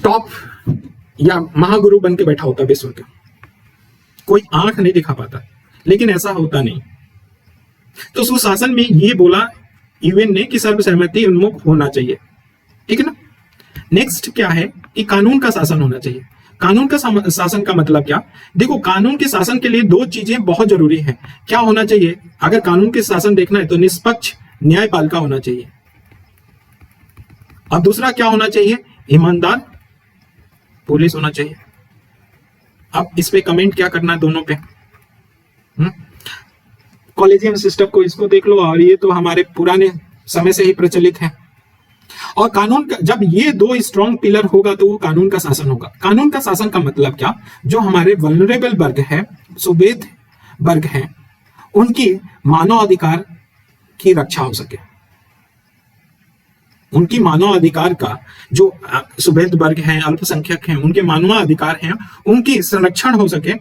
टॉप या महागुरु बन के बैठा होता विश्व का, कोई आंख नहीं दिखा पाता, लेकिन ऐसा होता नहीं। तो सुशासन में ये बोला यूएन ने कि सर्वसहमति उन्मुख होना चाहिए, ठीक है ना। नेक्स्ट क्या है कि कानून का शासन होना चाहिए। कानून का शासन का मतलब क्या? देखो, कानून के शासन के लिए दो चीजें बहुत जरूरी है। क्या होना चाहिए? अगर कानून के शासन देखना है तो निष्पक्ष न्यायपालिका होना चाहिए, और दूसरा क्या होना चाहिए? ईमानदार पुलिस होना चाहिए। अब इस पे कमेंट क्या करना है दोनों पे? कॉलेजियम सिस्टम को इसको देख लो, और ये तो हमारे पुराने समय से ही प्रचलित है। और कानून का जब ये दो स्ट्रॉन्ग पिलर होगा तो वो कानून का शासन होगा। कानून का शासन का मतलब क्या? जो हमारे वल्नरेबल वर्ग है, सुवेद वर्ग है, उनकी मानव अधिकार की रक्षा हो सके, उनकी मानव अधिकार का, जो सुवेद वर्ग हैं, अल्पसंख्यक हैं, उनके मानव अधिकार हैं, उनकी संरक्षण हो सके,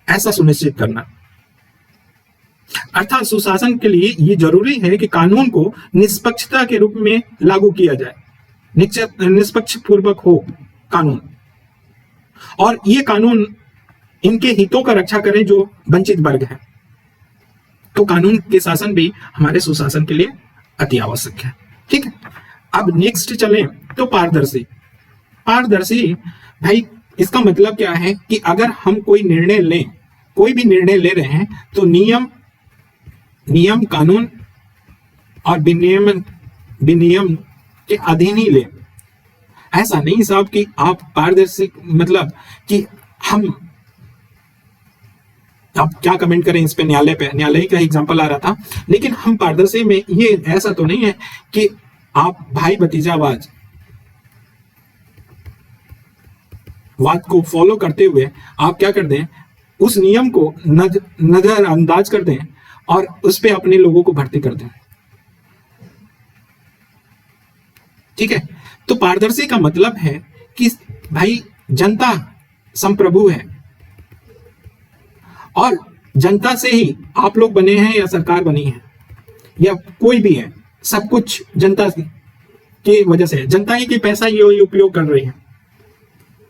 ऐसा सुनिश्चित करना। अर्थात सुशासन के लिए यह जरूरी है कि कानून को निष्पक्षता के रूप में लागू किया जाए, निष्पक्ष पूर्वक हो कानून, और ये कानून इनके हितों का रक्षा करें जो वंचित वर्ग है। तो कानून के शासन भी हमारे सुशासन के लिए अति आवश्यक है, ठीक है। अब नेक्स्ट चलें तो पारदर्शी। पारदर्शी भाई, इसका मतलब क्या है कि अगर हम कोई निर्णय लें, कोई भी निर्णय ले रहे हैं, तो नियम कानून और विनियम के अधीन ही ले। ऐसा नहीं साहब कि आप पारदर्शी मतलब कि हम, अब क्या कमेंट करें इस पे, न्यायालय का एग्जांपल आ रहा था, लेकिन हम पारदर्शी में ये ऐसा तो नहीं है कि आप भाई भतीजावाद को फॉलो करते हुए आप क्या कर दें, उस नियम को नजरअंदाज कर दें और उस पे अपने लोगों को भर्ती कर दें, ठीक है। तो पारदर्शी का मतलब है कि भाई जनता संप्रभु है, और जनता से ही आप लोग बने हैं या सरकार बनी है या कोई भी है, सब कुछ जनता की वजह से है। जनता ही की पैसा ये उपयोग कर रही है,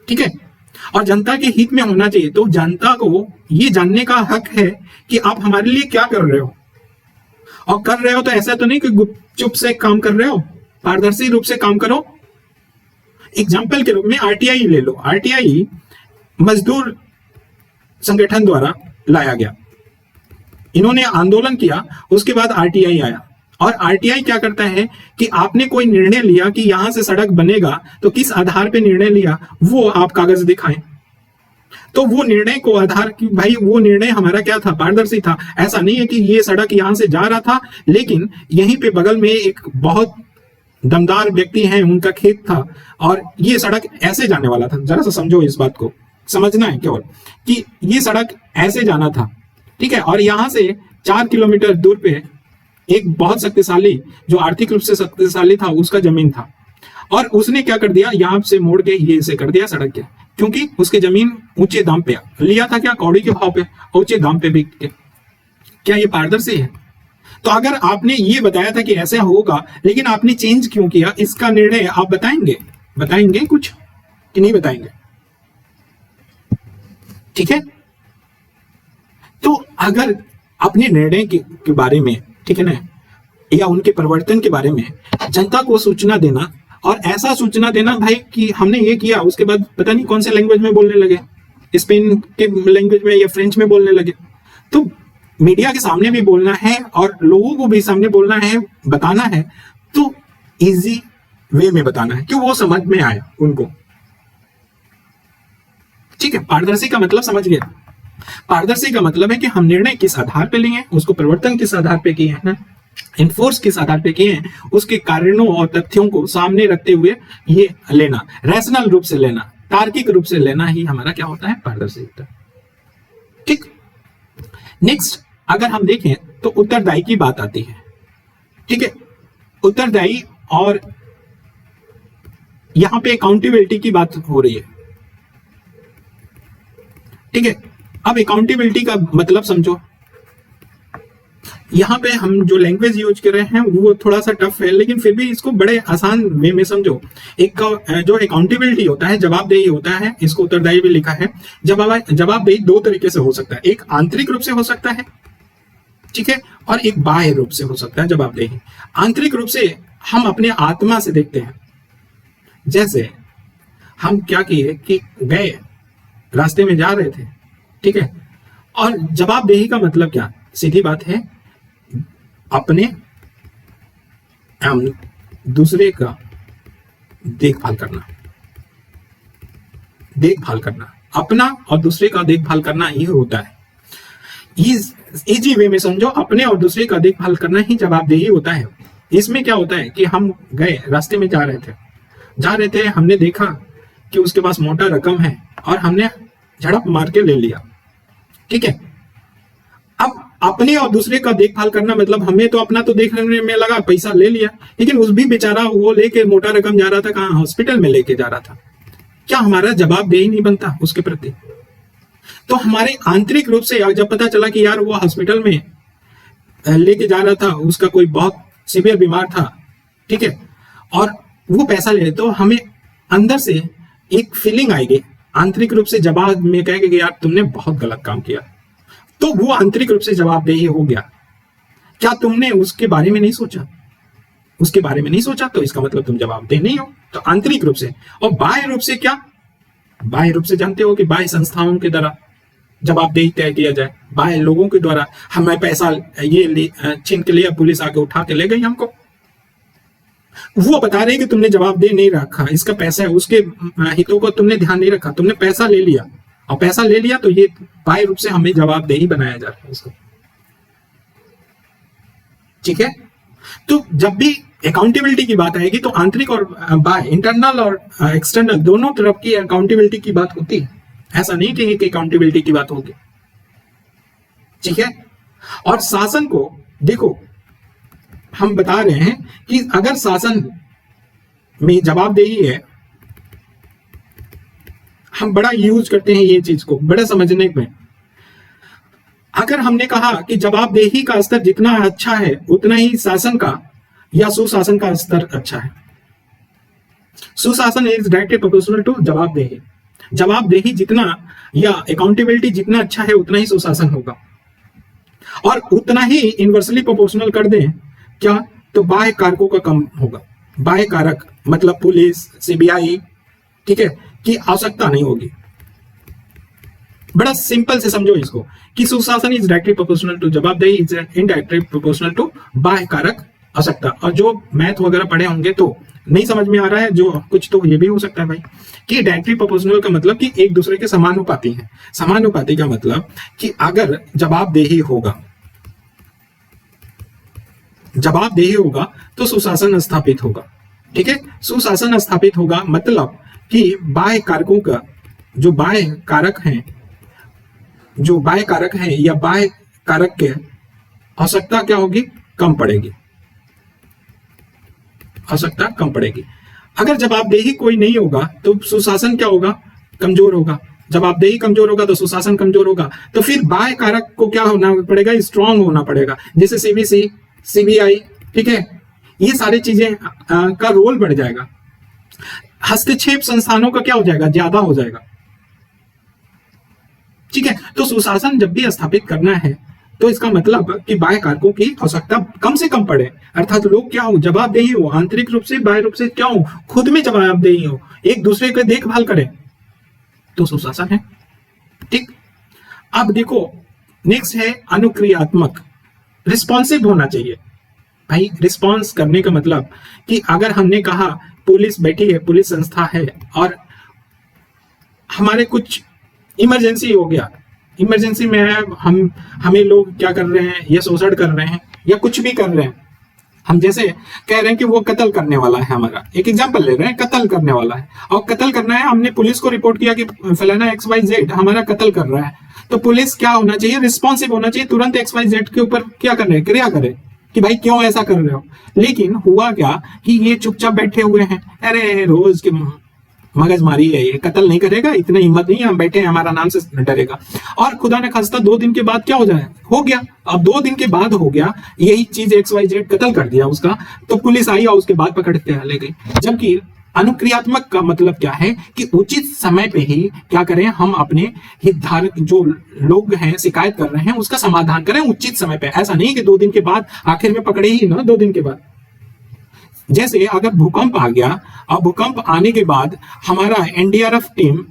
ठीक है, और जनता के हित में होना चाहिए। तो जनता को ये जानने का हक है कि आप हमारे लिए क्या कर रहे हो, और कर रहे हो तो ऐसा तो नहीं कि गुपचुप से काम कर रहे हो, पारदर्शी रूप से काम करो। एग्जाम्पल के रूप में आरटीआई ले लो। आरटीआई मजदूर संगठन द्वारा लाया गया, इन्होंने आंदोलन किया, उसके बाद आरटीआई आया, और आरटीआई क्या करता है कि आपने कोई निर्णय लिया कि यहां से सड़क बनेगा, तो किस आधार पे निर्णय लिया वो आप कागज दिखाएं। तो वो निर्णय को आधार कि भाई वो निर्णय हमारा क्या था, पारदर्शी था। ऐसा नहीं है कि ये सड़क यहां से जा रहा था, लेकिन यहीं पे बगल में एक बहुत दमदार व्यक्ति हैं, उनका खेत था, और ये सड़क ऐसे जाने वाला था। जरा सा समझो, इस बात को समझना है केवल कि ये सड़क ऐसे जाना था, ठीक है। और यहां से 4 किलोमीटर दूर पे एक बहुत शक्तिशाली, जो आर्थिक रूप से शक्तिशाली था, उसका जमीन था, और उसने क्या कर दिया, यहां से मोड़ के ये इसे कर दिया सड़क के, क्योंकि उसके जमीन ऊंचे दाम पे लिया था, क्या कौड़ी के भाव पे, ऊंचे दाम पे बिक के। क्या ये पारदर्शी है? तो अगर आपने ये बताया था कि ऐसा होगा, लेकिन आपने चेंज क्यों किया, इसका निर्णय आप बताएंगे कुछ कि नहीं बताएंगे? ठीक है। तो अगर अपने निर्णय के बारे में, ठीक है ना, या उनके परिवर्तन के बारे में जनता को सूचना देना, और ऐसा सूचना देना भाई कि हमने ये किया, उसके बाद पता नहीं कौन से लैंग्वेज में बोलने लगे, स्पेन के लैंग्वेज में या फ्रेंच में बोलने लगे। तो मीडिया के सामने भी बोलना है और लोगों को भी सामने बोलना है, बताना है, तो इजी वे में बताना है कि वो समझ में आए उनको, ठीक है। पारदर्शी का मतलब समझ गया। पारदर्शी का मतलब है कि हम निर्णय किस आधार पे लिए, उसको परिवर्तन किस आधार पे किए हैं, इन्फोर्स किस आधार पे किए हैं, उसके कारणों और तथ्यों को सामने रखते हुए ये लेना, रैशनल रूप से लेना, तार्किक रूप से लेना ही हमारा क्या होता है, पारदर्शी होता है। ठीक। नेक्स्ट अगर हम देखें तो उत्तरदायी की बात आती है। ठीक है, उत्तरदायी और यहां पे अकाउंटेबिलिटी की बात हो रही है। ठीक है, अब अकाउंटेबिलिटी का मतलब समझो। यहां पे हम जो लैंग्वेज यूज कर रहे हैं वो थोड़ा सा टफ है, लेकिन फिर भी इसको बड़े आसान वे में समझो। एक जो अकाउंटेबिलिटी होता है, जवाबदेही होता है, इसको उत्तरदायी भी लिखा है। जवाबदेही दो तरीके से हो सकता है, एक आंतरिक रूप से हो सकता है, ठीक है, और एक बाह्य रूप से हो सकता है जवाबदेही। आंतरिक रूप से हम अपने आत्मा से देखते हैं। जैसे हम क्या किए कि गए, रास्ते में जा रहे थे, ठीक है, और जवाबदेही का मतलब क्या, सीधी बात है, अपने दूसरे का देखभाल करना, अपना और दूसरे का देखभाल करना ही होता है। इजी वे में समझो, अपने और दूसरे का देखभाल करना ही जवाबदेही होता है। इसमें क्या होता है कि हम गए, रास्ते में जा रहे थे, हमने देखा कि उसके पास मोटा रकम है और हमने झड़प मार के ले लिया। ठीक है, अब अपने और दूसरे का देखभाल करना मतलब हमें तो अपना तो देखने में लगा, पैसा ले लिया, लेकिन उस भी बेचारा वो लेके मोटा रकम जा रहा था, कहाँ, हॉस्पिटल में लेके जा रहा था। क्या हमारा जवाबदेही नहीं बनता उसके प्रति? तो हमारे आंतरिक रूप से जब पता चला कि यार वो हॉस्पिटल में लेके जा रहा था, उसका कोई बहुत सीवियर बीमार था, ठीक है, और वो पैसा ले, तो हमें अंदर से एक फीलिंग आएगी, आंतरिक रूप से जवाब में कहेंगे कि यार तुमने बहुत गलत काम किया, तो वो आंतरिक रूप से जवाबदेही हो गया। क्या तुमने उसके बारे में नहीं सोचा? उसके बारे में नहीं सोचा तो इसका मतलब तुम जवाबदेह नहीं हो। तो आंतरिक रूप से। और बाह्य रूप से क्या? बाह्य रूप से जानते हो कि बाह्य संस्थाओं के द्वारा जवाबदेही तय किया जाए, बाह्य लोगों के द्वारा। हमें पैसा ये छीन के लिया, पुलिस आके उठा के ले गई हमको, वो बता रहे कि तुमने जवाबदेह नहीं रखा, इसका पैसा है, उसके हितों को तुमने ध्यान नहीं रखा, तुमने पैसा ले लिया, और पैसा ले लिया तो ये बाह्य रूप से हमें जवाबदेही बनाया जा रहा है उसको। ठीक है, तो जब भी अकाउंटेबिलिटी की बात आएगी तो आंतरिक और बाह्य, इंटरनल और एक्सटर्नल, दोनों तरफ की अकाउंटेबिलिटी की बात होती है। ऐसा नहीं कि अकाउंटेबिलिटी की बात होगी। ठीक है, और शासन को देखो, हम बता रहे हैं कि अगर शासन में जवाबदेही है, हम बड़ा यूज करते हैं ये चीज को बड़ा समझने में। अगर हमने कहा कि जवाबदेही का स्तर जितना अच्छा है उतना ही शासन का या सुशासन का स्तर अच्छा है। सुशासन इज डायरेक्टली प्रोपोर्शनल टू जवाबदेही। जवाबदेही जितना या अकाउंटेबिलिटी जितना अच्छा है उतना ही सुशासन होगा, और उतना ही इनवर्सली प्रोपोर्शनल कर दें क्या, तो बाह्य कारकों का कम होगा। बाह्य कारक मतलब पुलिस, सीबीआई, ठीक है, की आवश्यकता नहीं होगी। बड़ा सिंपल से समझो इसको कि सुशासन इज डायरेक्टली प्रोपोर्शनल टू जवाबदेही, इज इनडायरेक्टली प्रोपोर्शनल टू बाह्य कारक आवश्यकता। और जो मैथ वगैरह पढ़े होंगे तो नहीं समझ में आ रहा है जो कुछ, तो ये भी हो सकता है भाई कि डायरेक्टली प्रोपोर्शनल का मतलब कि एक दूसरे के समानुपाती है। समानुपाती का मतलब कि अगर जवाबदेही होगा तो सुशासन स्थापित होगा। ठीक है, सुशासन स्थापित होगा मतलब कि बाह्य कारकों का जो बाह्य कारक हैं या बाह्य कारक के आवश्यकता क्या होगी, कम पड़ेगी, आवश्यकता कम पड़ेगी। अगर जवाबदेही कोई नहीं होगा तो सुशासन क्या होगा, कमजोर होगा। जवाबदेही कमजोर होगा तो सुशासन कमजोर होगा। तो फिर बाह्य कारक को क्या होना पड़ेगा, स्ट्रांग होना पड़ेगा, जैसे सीबीसी, सीबीआई, ठीक है, ये सारी चीजें का रोल बढ़ जाएगा। हस्तक्षेप संस्थानों का क्या हो जाएगा, ज्यादा हो जाएगा। ठीक है, तो सुशासन जब भी स्थापित करना है तो इसका मतलब कि बाह्य कारकों की आवश्यकता कम से कम पड़े, अर्थात लोग क्या हो, जवाबदेही हो, आंतरिक रूप से बाह्य रूप से क्या हो, खुद में जवाबदेही हो, एक दूसरे की देखभाल करें, तो सुशासन है। ठीक, अब देखो नेक्स्ट है अनुक्रियात्मक, रिस्पॉन्सिव होना चाहिए। भाई रिस्पॉन्स करने का मतलब कि अगर हमने कहा पुलिस बैठी है, पुलिस संस्था है, और हमारे कुछ इमरजेंसी हो गया, इमरजेंसी में है, हमें लोग क्या कर रहे हैं, या शोषण कर रहे हैं या कुछ भी कर रहे हैं, हम जैसे कह रहे हैं कि वो कत्ल करने वाला है, हमारा एक एग्जांपल ले रहे हैं, कत्ल करने वाला है और कत्ल करना है, हमने पुलिस को रिपोर्ट किया कि फलाना XYZ हमारा कत्ल कर रहा है, तो पुलिस क्या होना चाहिए, रिस्पॉन्सिव होना चाहिए, तुरंत XYZ के ऊपर क्या करने, क्रिया करे कि भाई क्यों ऐसा कर रहे हो। लेकिन हुआ क्या कि ये चुपचाप बैठे हुए हैं, अरे रोज के मगजमारी है, ये कत्ल नहीं करेगा, इतनी हिम्मत नहीं है, हम बैठे हैं, हमारा नाम से डरेगा। और खुदा ने खास्ता 2 दिन के बाद क्या हो जाए, हो गया, अब 2 दिन के बाद हो गया, यही चीज XYZ कत्ल कर दिया उसका, तो पुलिस आई और उसके बाद पकड़ के ले गई। जबकि अनुक्रियात्मक का मतलब क्या है कि उचित समय पे ही क्या करें, हम अपने हितधारक जो लोग हैं शिकायत कर रहे हैं उसका समाधान करें उचित समय पे। ऐसा नहीं कि 2 दिन के बाद आखिर में पकड़े ही ना, 2 दिन के बाद। जैसे अगर भूकंप आ गया और भूकंप आने के बाद हमारा NDRF टीम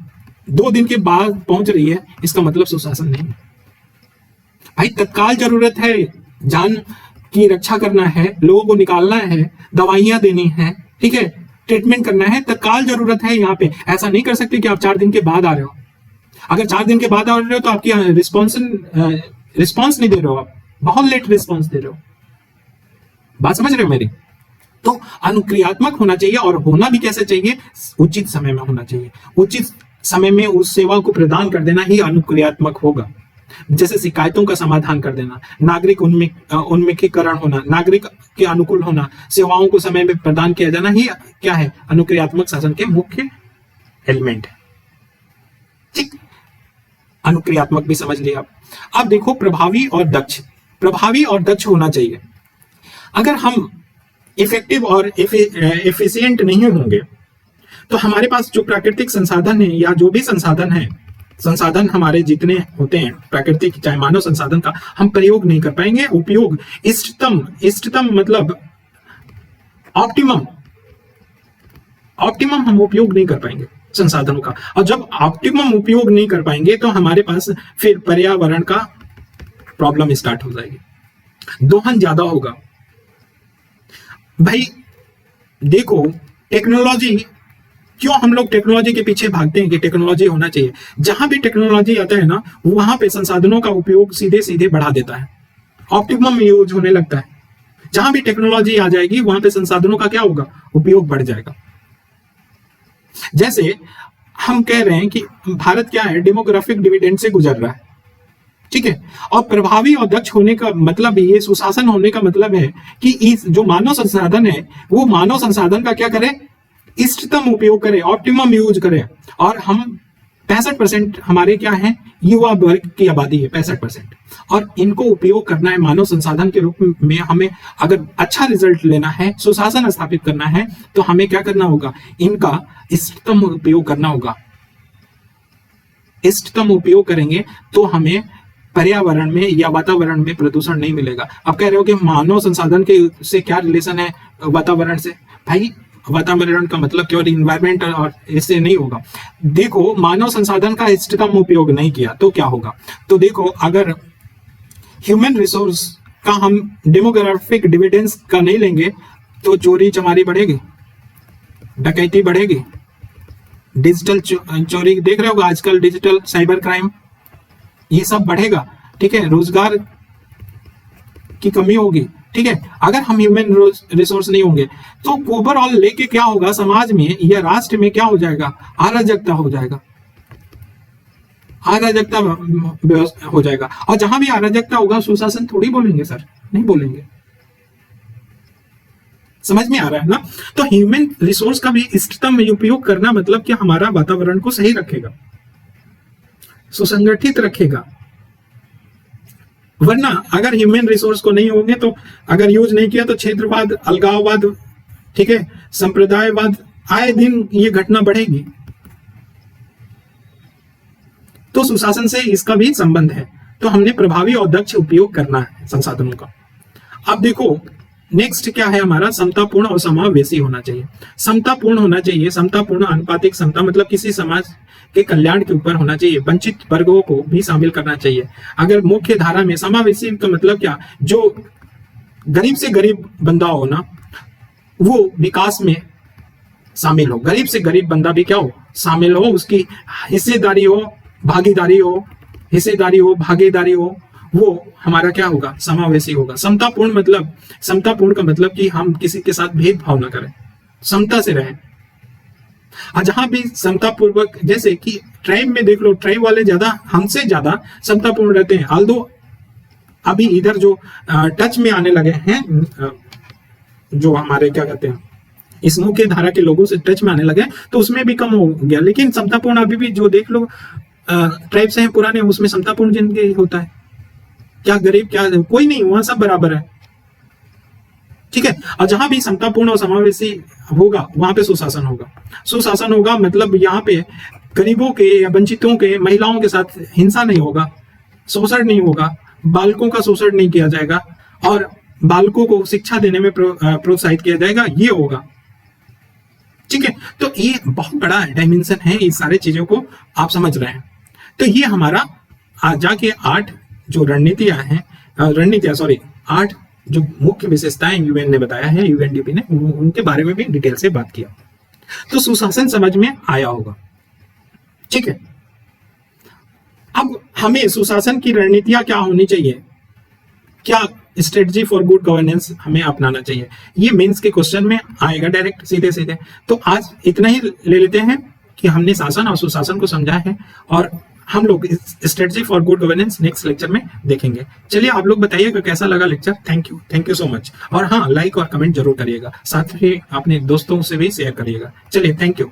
2 दिन के बाद पहुंच रही है, इसका मतलब सुशासन नहीं। भाई तत्काल जरूरत है, जान की रक्षा करना है, लोगों को निकालना है, दवाइयां देनी है, ठीक है, ट्रीटमेंट करना है, तत्काल जरूरत है यहाँ पे। ऐसा नहीं कर सकते कि आप 4 दिन के बाद आ रहे हो। अगर 4 दिन के बाद आ रहे हो तो आपकी रिस्पॉन्स नहीं दे रहे हो, आप बहुत लेट रिस्पॉन्स दे रहे हो। बात समझ रहे हो मेरी? तो अनुक्रियात्मक होना चाहिए, और होना भी कैसे चाहिए, उचित समय में होना चाहिए। उचित समय में उस सेवा को प्रदान कर देना ही अनुक्रियात्मक होगा। जैसे शिकायतों का समाधान कर देना, नागरिक उन्मुखीकरण होना, नागरिक के अनुकूल होना, सेवाओं को समय में प्रदान किया जाना ही क्या है, अनुक्रियात्मक शासन के मुख्य एलिमेंट है। ठीक, अनुक्रियात्मक भी समझ लिया आप। अब देखो प्रभावी और दक्ष। प्रभावी और दक्ष होना चाहिए। अगर हम इफेक्टिव और एफिशिएंट नहीं होंगे तो हमारे पास जो प्राकृतिक संसाधन है या जो भी संसाधन है, संसाधन हमारे जितने होते हैं प्राकृतिक चाहे मानव संसाधन का, हम प्रयोग नहीं कर पाएंगे। उपयोग इष्टतम मतलब ऑप्टिमम हम उपयोग नहीं कर पाएंगे संसाधनों का। और जब ऑप्टिमम उपयोग नहीं कर पाएंगे तो हमारे पास फिर पर्यावरण का प्रॉब्लम स्टार्ट हो जाएगी, दोहन ज्यादा होगा। भाई देखो टेक्नोलॉजी, क्यों हम लोग टेक्नोलॉजी के पीछे भागते हैं कि टेक्नोलॉजी होना चाहिए। जहां भी टेक्नोलॉजी आता है ना, वहां पे संसाधनों का उपयोग सीधे सीधे बढ़ा देता है, ऑप्टिमम यूज होने लगता है। जहां भी टेक्नोलॉजी आ जाएगी वहां पे संसाधनों का क्या होगा, उपयोग बढ़ जाएगा। जैसे हम कह रहे हैं कि भारत क्या है, डेमोग्राफिक डिविडेंड से गुजर रहा है, ठीक है। और प्रभावी और दक्ष होने का मतलब ये, सुशासन होने का मतलब है कि इस जो मानव संसाधन है वो मानव संसाधन का क्या करे, इष्टतम उपयोग करे, ऑप्टिमम यूज करे। और हम 65% हमारे क्या है, युवा वर्ग की आबादी है 65%, और इनको उपयोग करना है मानव संसाधन के रूप में। हमें अगर अच्छा रिजल्ट लेना है, सुशासन स्थापित करना है, तो हमें क्या करना होगा, इनका इष्टतम उपयोग करना होगा। इष्टतम उपयोग करेंगे तो हमें पर्यावरण में या वातावरण में प्रदूषण नहीं मिलेगा। अब कह रहे हो कि मानव संसाधन के से क्या रिलेशन है वातावरण से। भाई वातावरण का मतलब केवल इन्वायरमेंट और इससे नहीं होगा। देखो मानव संसाधन का इष्टतम उपयोग नहीं किया तो क्या होगा, तो देखो अगर ह्यूमन रिसोर्स का हम डेमोग्राफिक डिविडेंस का नहीं लेंगे तो चोरी चमारी बढ़ेगी, डकैती बढ़ेगी, डिजिटल चोरी देख रहे हो आजकल, डिजिटल साइबर क्राइम, ये सब बढ़ेगा, ठीक है। रोजगार की कमी होगी, ठीक है। अगर हम ह्यूमन रिसोर्स नहीं होंगे तो ओवरऑल लेके क्या होगा, समाज में या राष्ट्र में क्या हो जाएगा, अराजकता हो जाएगा, अराजकता हो जाएगा। और जहां भी अराजकता होगा सुशासन थोड़ी बोलेंगे सर, नहीं बोलेंगे। समझ में आ रहा है ना? तो ह्यूमन रिसोर्स का भी इष्टतम उपयोग करना मतलब कि हमारा वातावरण को सही रखेगा, सुसंगठित रखेगा। वरना अगर ह्यूमन रिसोर्स को नहीं होंगे तो अगर यूज नहीं किया तो क्षेत्रवाद, अलगाववाद, ठीक है, संप्रदायवाद, आए दिन ये घटना बढ़ेगी। तो सुशासन से इसका भी संबंध है। तो हमने प्रभावी और दक्ष उपयोग करना है संसाधनों का। अब देखो नेक्स्ट क्या है हमारा, समतापूर्ण और समावेशी होना चाहिए। समतापूर्ण होना चाहिए, समतापूर्ण अनुपातिक समता मतलब किसी समाज के कल्याण के ऊपर होना चाहिए, वंचित वर्गों को भी शामिल करना चाहिए। अगर मुख्य धारा में, समावेशी का मतलब क्या, जो गरीब से गरीब बंदा हो ना वो विकास में शामिल हो, गरीब से गरीब बंदा भी क्या हो, शामिल हो, उसकी हिस्सेदारी हो, भागीदारी हो, हिस्सेदारी हो, भागीदारी हो, वो हमारा क्या होगा, समावेशी होगा। समतापूर्ण का मतलब कि हम किसी के साथ भेदभाव ना करें, समता से रहें। जहां भी समतापूर्वक, जैसे कि ट्राइब में देख लो, ट्राइब वाले ज्यादा, हमसे ज्यादा समतापूर्ण रहते हैं। आल्दो अभी इधर जो टच में आने लगे हैं, जो हमारे क्या कहते हैं, इस मुख्य धारा के लोगों से टच में आने लगे, तो उसमें भी कम हो गया। लेकिन समतापूर्ण अभी भी जो देख लो ट्राइब से हैं पुराने, उसमें समतापूर्ण जिंदगी होता है। क्या गरीब, क्या कोई नहीं, वहां सब बराबर है, ठीक है। और जहां भी समतापूर्ण और समावेशी होगा वहां पे सुशासन होगा। सुशासन होगा मतलब यहाँ पे गरीबों के या वंचितों के, महिलाओं के साथ हिंसा नहीं होगा, शोषण नहीं होगा, बालकों का शोषण नहीं किया जाएगा, और बालकों को शिक्षा देने में प्रोत्साहित किया जाएगा, ये होगा, ठीक है। तो ये बहुत बड़ा डायमेंशन है, इस सारे चीजों को आप समझ रहे हैं। तो ये हमारा आज जाके 8 जो रणनीतियां हैं, 8 जो मुख्य विशेषताएं यूएन ने बताया है, यूएनडीपी ने, उनके बारे में भी डिटेल से बात किया। तो सुशासन समझ में आया होगा, ठीक है। अब हमें सुशासन की रणनीतियां क्या होनी चाहिए, क्या स्ट्रेटजी फॉर गुड गवर्नेंस हमें अपनाना चाहिए, ये मेंस के क्वेश्चन में आएगा डायरेक्ट, सीधे सीधे। तो आज इतना ही ले लेते हैं कि हमने शासन और सुशासन को समझा है, और हम लोग strategy for good governance next lecture में देखेंगे। चलिए आप लोग बताइएगा कैसा लगा lecture. Thank you so much. और हाँ, लाइक और कमेंट जरूर करिएगा, साथ ही अपने दोस्तों से भी शेयर करिएगा। चलिए, थैंक यू।